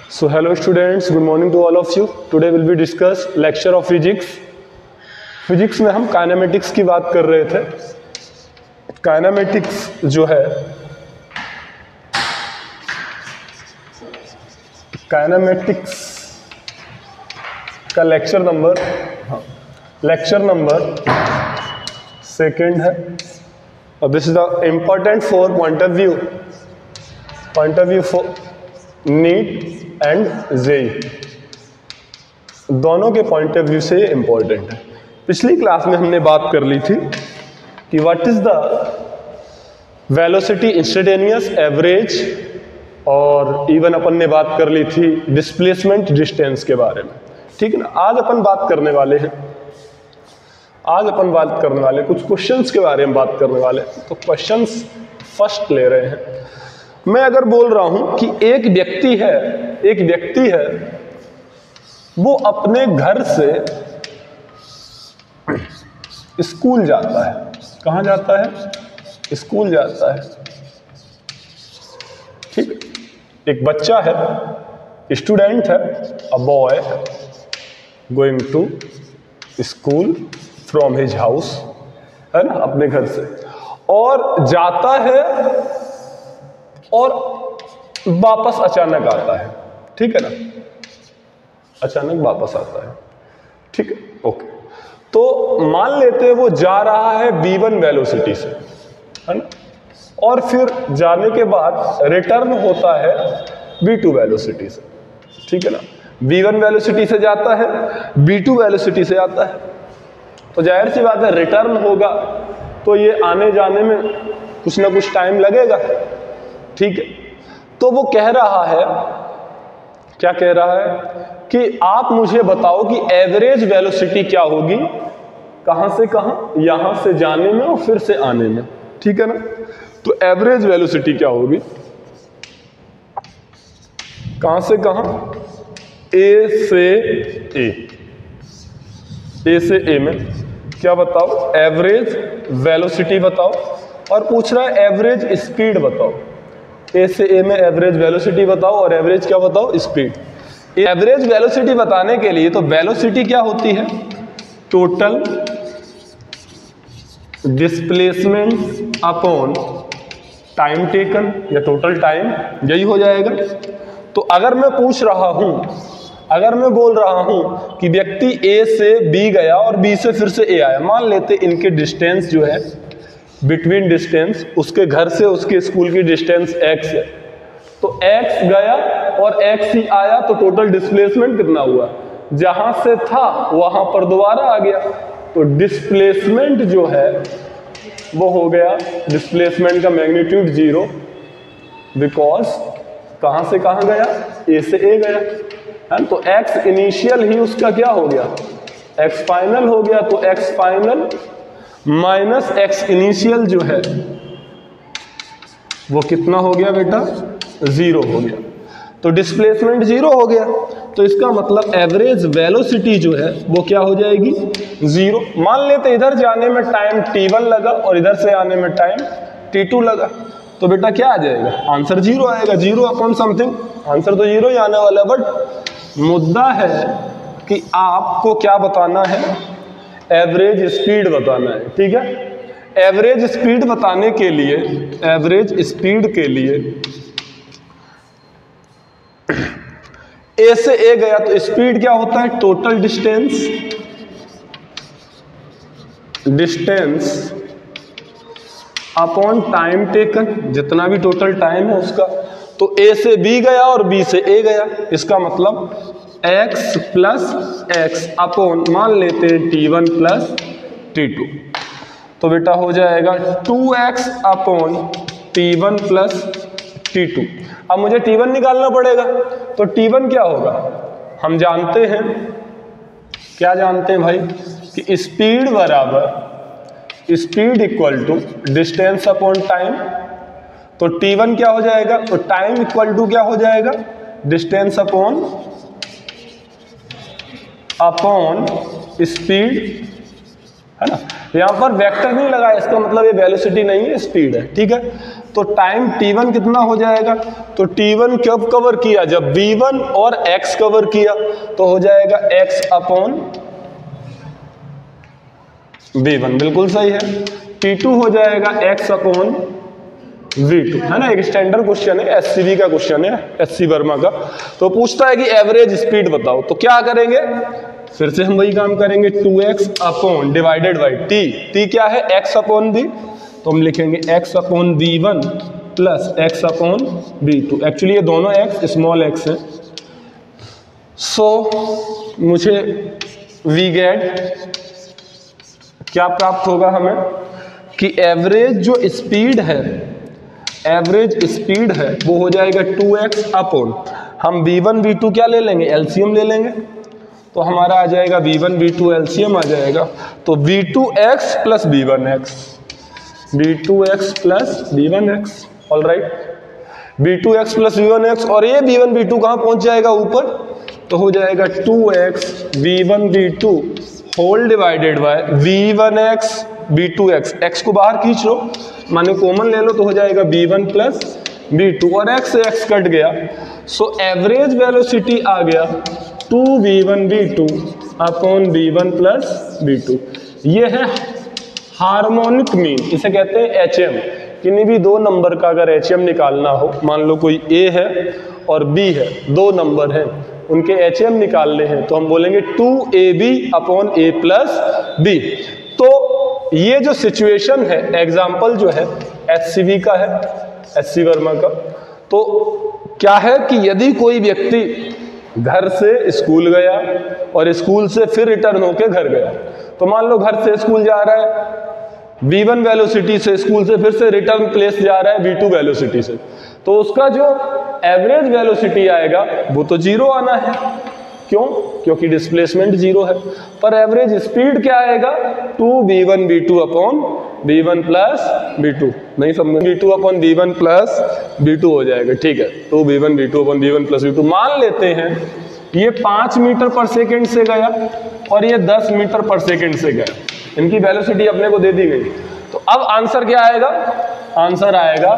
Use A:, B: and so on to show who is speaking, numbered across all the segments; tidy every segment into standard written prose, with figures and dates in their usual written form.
A: So hello students, good morning to all of you. Today will be discuss lecture of physics. Physics में हम kinematics की बात कर रहे थे. काइनेमेटिक्स जो है, काइनेमेटिक्स का लेक्चर नंबर सेकंड है और this is the important for point of view for NEET and JEE. दोनों के पॉइंट ऑफ व्यू से ये इंपॉर्टेंट है. पिछली क्लास में हमने बात कर ली थी कि what is the velocity instantaneous, average, और इवन अपन ने बात कर ली थी डिस्प्लेसमेंट डिस्टेंस के बारे में. ठीक है ना. आज अपन बात करने वाले कुछ क्वेश्चंस के बारे में बात करने वाले हैं. तो क्वेश्चंस फर्स्ट ले रहे हैं. मैं अगर बोल रहा हूं कि एक व्यक्ति है वो अपने घर से स्कूल जाता है. कहां जाता है? स्कूल जाता है. ठीक है. एक बच्चा है, स्टूडेंट है, a boy going to school from his house, है ना, अपने घर से, और जाता है और वापस अचानक आता है. ठीक है ना. अचानक वापस आता है. ठीक है. ओके. तो मान लेते हैं वो जा रहा है v1 वेलोसिटी से, है ना, और फिर जाने के बाद रिटर्न होता है v2 वेलोसिटी से. ठीक है ना. v1 वेलोसिटी से जाता है, v2 वेलोसिटी से आता है. तो जाहिर सी बात है रिटर्न होगा तो ये आने जाने में कुछ ना कुछ टाइम लगेगा. ठीक है. तो वो कह रहा है, क्या कह रहा है कि आप मुझे बताओ कि एवरेज वेलोसिटी क्या होगी, कहां से कहां, यहां से जाने में और फिर से आने में. ठीक है ना. तो एवरेज वेलोसिटी क्या होगी, कहां से कहां, ए से ए में क्या बताओ, एवरेज वेलोसिटी बताओ. और पूछ रहा है एवरेज स्पीड बताओ. ए से ए में एवरेज वेलोसिटी बताओ और एवरेज क्या बताओ, स्पीड. एवरेज वेलोसिटी बताने के लिए तो वेलोसिटी क्या होती है, total displacement upon time taken, या टोटल टाइम, यही हो जाएगा. तो अगर मैं बोल रहा हूं कि व्यक्ति ए से बी गया और बी से फिर से ए आया, मान लेते इनके डिस्टेंस जो है, बिटवीन डिस्टेंस, उसके घर से उसके स्कूल की डिस्टेंस x है, तो x गया और x ही आया, तो टोटल डिस्प्लेसमेंट कितना हुआ, जहां से था वहां पर दोबारा आ गया. तो डिस्प्लेसमेंट जो है वो हो गया, डिस्प्लेसमेंट का मैग्नीट्यूड 0, बिकॉज कहां से कहां गया, ए से ए गया, है. तो x इनिशियल ही उसका क्या हो गया, x फाइनल हो गया. तो x final minus x initial जो है वो कितना हो गया बेटा, 0 हो गया. तो डिस्प्लेसमेंट 0 हो गया. तो इसका मतलब एवरेज वेलोसिटी जो है वो क्या हो जाएगी, 0. मान लेते इधर जाने में टाइम t1 लगा और इधर से आने में टाइम t2 लगा, तो बेटा क्या आ जाएगा, आंसर 0 आएगा. 0 अपॉन समथिंग, आंसर तो 0 ही आने वाला है. बट मुद्दा है कि आपको क्या बताना है, एवरेज स्पीड बताना है. ठीक है. एवरेज स्पीड बताने के लिए, एवरेज स्पीड के लिए ए से ए गया तो स्पीड क्या होता है, total distance upon time taken, जितना भी टोटल टाइम है उसका. तो ए से बी गया और बी से ए गया, इसका मतलब x प्लस एक्स अपॉन, मान लेते हैं t1 प्लस t2, तो बेटा हो जाएगा 2x upon t1 plus t2. अब मुझे t1 निकालना पड़ेगा. तो t1 क्या होगा, हम जानते हैं, क्या जानते हैं भाई, कि स्पीड बराबर speed equal to distance upon time. तो t1 क्या हो जाएगा, तो टाइम इक्वल टू क्या हो जाएगा, डिस्टेंस अपॉन स्पीड, है ना. यहां पर वेक्टर नहीं लगा, इसका मतलब ये वेलोसिटी नहीं है, स्पीड है. ठीक है. तो टाइम t1 कितना हो जाएगा, तो t1 कब कवर किया, जब v1 और x कवर किया तो हो जाएगा x अपॉन v1, बिल्कुल सही है। t2 हो जाएगा x अपॉन v2, है ना, एक स्टैंडर्ड क्वेश्चन है, एससीबी का क्वेश्चन है, एससी वर्मा का। तो पूछता है कि एवरेज स्पीड बताओ, तो क्या करेंगे, फिर से हम वही काम करेंगे, 2x upon divided by t क्या है, x अपॉन v, तो हम लिखेंगे x upon v1 plus x upon v2। Actually ये दोनों x स्मॉल x है। सो मुझे v गेट क्या प्राप्त होगा हमें, कि एवरेज जो स्पीड है, एवरेज स्पीड है वो हो जाएगा 2x अपॉन, हम v1 v2 क्या ले लेंगे, एलसीएम ले लेंगे, तो हमारा आ जाएगा v1 v2 एलसीएम आ जाएगा, तो v2x plus v1x, v2x plus v1x, all right, v2x plus v1x, और ये v1 v2 कहाँ पहुंच जाएगा, ऊपर, तो हो जाएगा 2x v1 v2 whole divided by v1x v2x, x को बाहर खींच लो, माने कॉमन ले लो, तो हो जाएगा v1 प्लस v2, और x से x कट गया, सो एवरेज वेलोसिटी आ गया 2v1 v2 upon v1 plus v2। ये है हार्मोनिक मीन, इसे कहते हैं HM। किन्हीं भी दो नंबर का अगर HM निकालना हो, मान लो कोई A है और B है, दो नंबर हैं, उनके HM निकालने हैं, तो हम बोलेंगे 2AB upon A plus B। तो ये जो सिचुएशन है, एग्जाम्पल जो है HCV का है, HC वर्मा का, तो क्या है कि यदि कोई व्यक्ति घर से स्कूल गया और स्कूल से फिर रिटर्न होके घर गया, तो मान लो घर से स्कूल जा रहा है v1 वेलोसिटी से, स्कूल से फिर से रिटर्न प्लेस जा रहा है v2 वेलोसिटी से, तो उसका जो एवरेज वेलोसिटी आएगा वो तो जीरो आना है, क्यों, क्योंकि डिस्प्लेसमेंट जीरो है, पर एवरेज स्पीड क्या आएगा, 2v1 v2 upon v1 plus v2, नहीं समझ, v2 upon v1 plus v2 हो जाएगा, ठीक है, 2v1 v2 upon v1 plus v2। मान लेते हैं ये 5 मीटर पर सेकेंड से गया और ये 10 मीटर पर सेकेंड से गया, इनकी वेलोसिटी अपने को दे दी गई, तो अब आंसर क्या आएगा, आंसर आएगा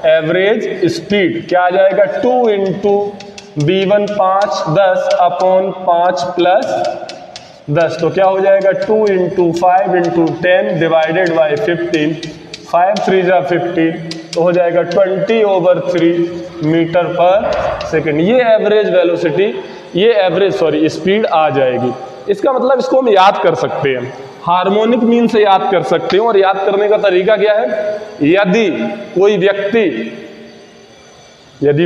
A: एवरेज स्पीड क्या आ जाएगा, 2 इंटू v1 5 10 अपॉन 5 प्लस 10, तो क्या हो जाएगा 2 इंटू 5 इंटू 10 डिवाइडेड बाई 15, 5 3 जा 15, तो हो जाएगा 20/3 मीटर पर सेकेंड। ये एवरेज वेलोसिटी, ये एवरेज स्पीड आ जाएगी। इसका मतलब इसको हम याद कर सकते हैं, हार्मोनिक मीन से याद कर सकते हैं, और याद करने का तरीका क्या है, यदि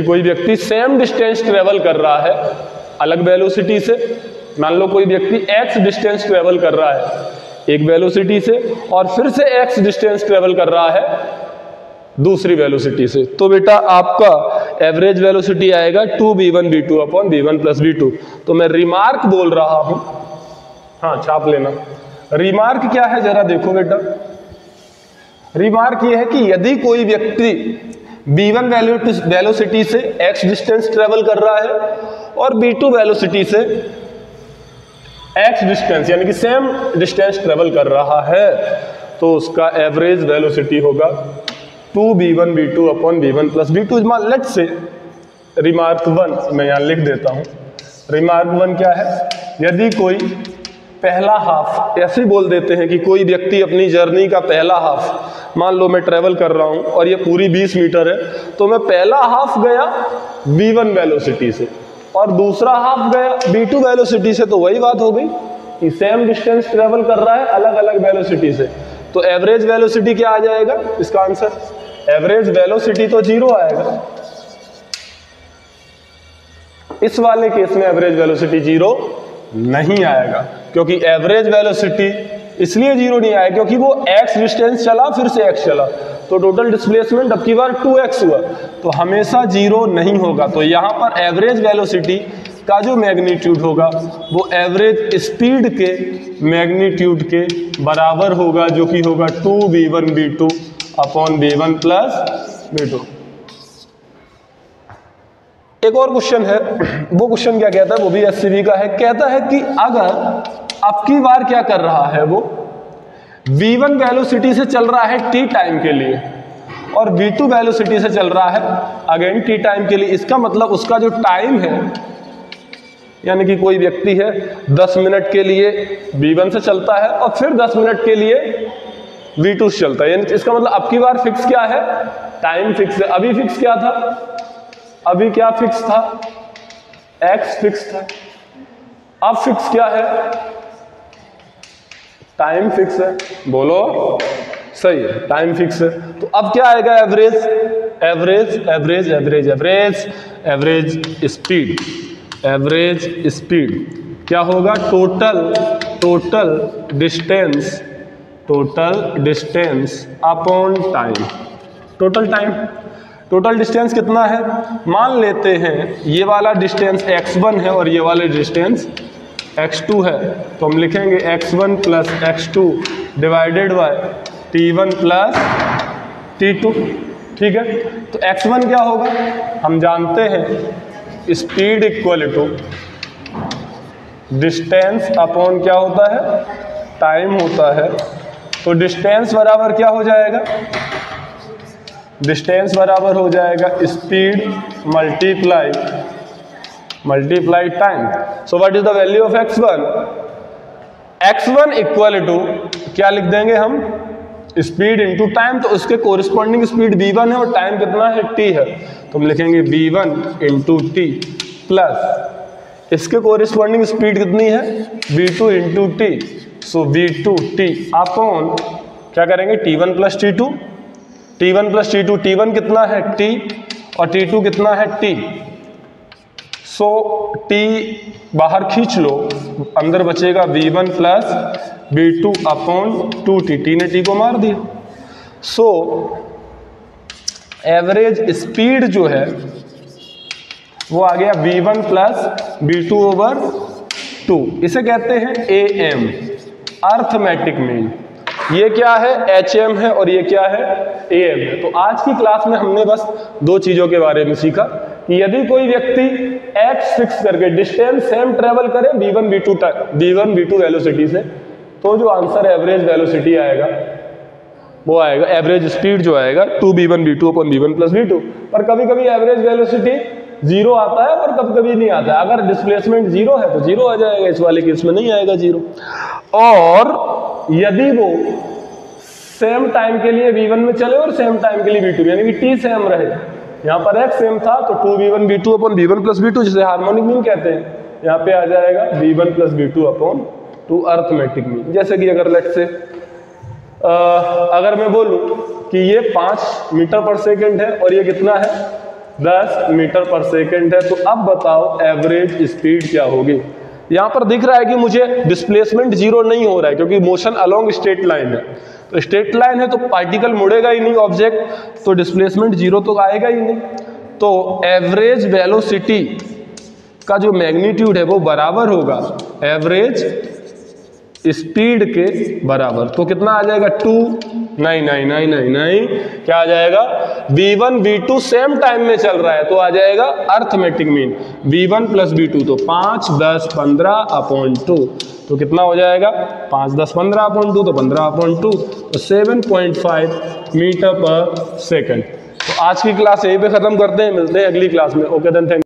A: कोई व्यक्ति सेम डिस्टेंस ट्रेवल कर रहा है अलग वेलोसिटी से, मान लो कोई व्यक्ति x डिस्टेंस ट्रेवल कर रहा है एक वेलोसिटी से और फिर से x डिस्टेंस ट्रेवल कर रहा है दूसरी वेलोसिटी से, तो बेटा आपका एवरेज वेलोसिटी आएगा 2v1 v2 upon v1 plus v2। तो मैं रिमार्क बोल रहा हूं, हाँ छाप लेना, रिमार्क क्या है जरा देखो बेटा, रिमार्क ये है कि यदि कोई व्यक्ति v1 वेलोसिटी से x डिस्टेंस ट्रेवल कर रहा है और v2 वेलोसिटी से x डिस्टेंस यानी कि सेम डिस्टेंस ट्रेवल कर रहा है, तो उसका एवरेज वेलोसिटी होगा 2v1 v2 upon v1 plus v2। Let's say remark 1 मैं यहां लिख देता हूं, रिमार्क 1 क्या है, यदि कोई पहला हाफ, ऐसे बोल देते हैं कि कोई व्यक्ति अपनी जर्नी का पहला हाफ, मान लो मैं ट्रेवल कर रहा हूं और ये पूरी 20 मीटर है, तो मैं पहला हाफ गया v1 वेलोसिटी से और दूसरा हाफ गया v2 वेलोसिटी से, तो वही बात हो गई कि सेम डिस्टेंस ट्रेवल कर रहा है अलग अलग वेलोसिटी से, तो एवरेज वेलोसिटी क्या आ जाएगा, इसका आंसर एवरेज वेलोसिटी तो जीरो आएगा। इस वाले केस में एवरेज वेलोसिटी जीरो नहीं आएगा, क्योंकि एवरेज वेलोसिटी इसलिए जीरो नहीं आया क्योंकि वो x डिस्टेंस चला फिर से x चला, तो टोटल डिस्प्लेसमेंट अब की बार 2x हुआ, तो हमेशा जीरो नहीं होगा। तो यहाँ पर एवरेज वेलोसिटी का जो मैग्नीट्यूड होगा वो एवरेज स्पीड के मैग्नीट्यूड के बराबर होगा, जो कि होगा 2v1 v2 upon v1 plus v2। एक और क्वेश्चन है, वो क्वेश्चन क्या कहता है, वो भी एससीबी का है, कहता है कि अगर अब की बार क्या कर रहा है, वो v1 वेलोसिटी से चल रहा है t टाइम के लिए और v2 वेलोसिटी से चल रहा है अगेन t टाइम के लिए। इसका मतलब उसका जो टाइम है, यानी कि कोई व्यक्ति है 10 मिनट के लिए v1 से चलता है और फिर 10 मिनट के लिए v2 से चलता है, यानी इसका मतलब अब की बार फिक्स क्या है, टाइम फिक्स है। अभी फिक्स क्या था, अभी क्या फिक्स था, x फिक्स था। अब फिक्स क्या है, टाइम फिक्स है। बोलो सही है, टाइम फिक्स है। तो अब क्या आएगा, average average average average average average speed, average speed क्या होगा, total distance upon time. Total distance कितना है, मान लेते हैं ये वाला डिस्टेंस x1 है और ये वाला डिस्टेंस x2 है, तो हम लिखेंगे x1 plus x2 divided by t1 plus t2। ठीक है, तो x1 क्या होगा, हम जानते हैं speed equal to distance upon क्या होता है, टाइम होता है। तो डिस्टेंस बराबर क्या हो जाएगा, डिस्टेंस बराबर हो जाएगा speed multiply time. So what is the value of x1, x1 equal to क्या लिख देंगे हम, स्पीड इनटू टाइम। तो उसके कोरिस्पॉन्डिंग स्पीड v1 है और टाइम कितना है, t है, तो हम लिखेंगे v1 इंटू टी प्लस इसके कोरिस्पॉन्डिंग स्पीड कितनी है, v2 इंटू टी। सो v2t अपॉन क्या करेंगे, t1 plus t2, t1 plus t2, t1 कितना है t और t2 कितना है t। सो t बाहर खींच लो, अंदर बचेगा v1 plus v2 upon 2t, t ने t को मार दिया। सो एवरेज स्पीड जो है वो आ गया v1 प्लस v2 ओवर 2, इसे कहते हैं am, अर्थमेटिक मीन। ये क्या है, HM है और ये क्या है, AM है। तो आज की क्लास में हमने बस दो चीजों के बारे में सीखा कि यदि कोई व्यक्ति x फिक्स करके डिस्टेंस सेम ट्रेवल करे v1 v2 वेलोसिटी से, तो जो आंसर एवरेज वेलोसिटी आएगा वो आएगा, एवरेज स्पीड जो आएगा 2v1 v2 upon v1 plus v2। पर कभी कभी एवरेज वेलोसिटी 0 आता है और कभी कभी नहीं आता है। अगर डिस्प्लेसमेंट 0 है तो 0 आ जाएगा, इस वाले केस में नहीं आएगा 0। और यदि वो सेम टाइम के लिए v1 में चले और सेम टाइम के लिए v2, यानी कि t सेम रहे, यहाँ पर x सेम था तो 2v1 v2 upon v1 plus v2, जिसे हार्मोनिक मीन कहते हैं, यहाँ पे आ जाएगा v1 plus v2 upon 2 arithmetic mean. जैसे कि अगर लेट्स से अगर मैं बोलूं कि ये 5 मीटर पर सेकेंड है और ये कितना है, 10 मीटर पर सेकेंड है, तो अब बताओ एवरेज स्पीड क्या होगी। यहाँ पर दिख रहा है कि मुझे डिस्प्लेसमेंट 0 नहीं हो रहा है क्योंकि मोशन अलोंग स्ट्रेट लाइन है, तो स्ट्रेट लाइन है तो पार्टिकल मुड़ेगा ही नहीं ऑब्जेक्ट, तो डिस्प्लेसमेंट 0 तो आएगा ही नहीं। तो एवरेज वेलोसिटी का जो मैग्नीट्यूड है वो बराबर होगा एवरेज स्पीड के बराबर। तो कितना आ जाएगा, 29999, क्या आ जाएगा, v1 v2 सेम टाइम में चल रहा है तो आ जाएगा arithmetic mean v1 plus v2, तो 5 10 15 अपॉन 2, तो कितना हो जाएगा 5 10 15 अपॉन 2, तो 15 अपॉन 2, तो 7.5 मीटर पर सेकेंड। तो आज की क्लास यहीं पे खत्म करते हैं, मिलते हैं अगली क्लास में। Okay then, thank